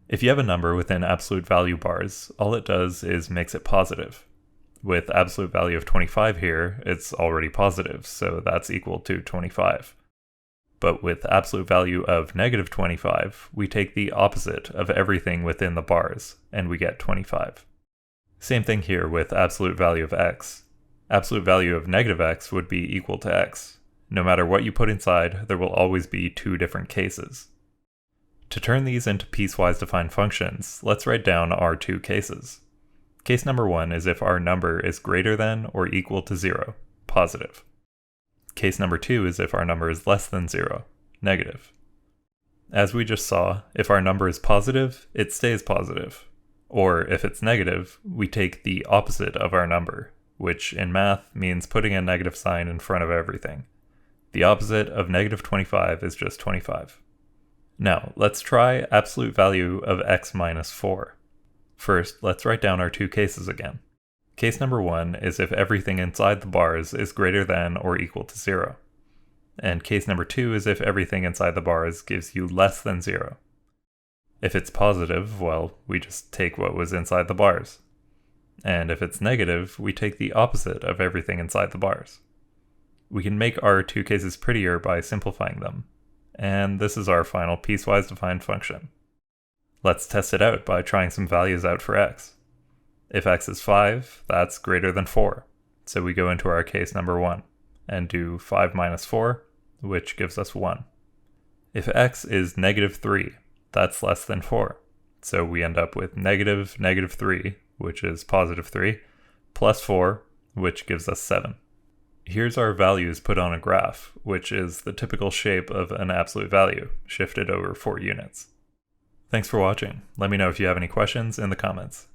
If you have a number within absolute value bars, all it does is makes it positive. With absolute value of 25 here, it's already positive, so that's equal to 25. But with absolute value of negative 25, we take the opposite of everything within the bars, and we get 25. Same thing here with absolute value of x. Absolute value of negative x would be equal to x. No matter what you put inside, there will always be two different cases. To turn these into piecewise defined functions, let's write down our two cases. Case number 1 is if our number is greater than or equal to 0, positive. Case number 2 is if our number is less than 0, negative. As we just saw, if our number is positive, it stays positive. Or if it's negative, we take the opposite of our number, which in math means putting a negative sign in front of everything. The opposite of negative 25 is just 25. Now, let's try absolute value of x minus 4. First, let's write down our two cases again. Case number 1 is if everything inside the bars is greater than or equal to 0. And case number 2 is if everything inside the bars gives you less than 0. If it's positive, well, we just take what was inside the bars. And if it's negative, we take the opposite of everything inside the bars. We can make our two cases prettier by simplifying them. And this is our final piecewise defined function. Let's test it out by trying some values out for x. If x is 5, that's greater than 4. So we go into our case number 1 and do 5 minus 4, which gives us 1. If x is negative 3, that's less than 4. So we end up with negative 3, which is positive 3, plus 4, which gives us 7. Here's our values put on a graph, which is the typical shape of an absolute value, shifted over 4 units. Thanks for watching. Let me know if you have any questions in the comments.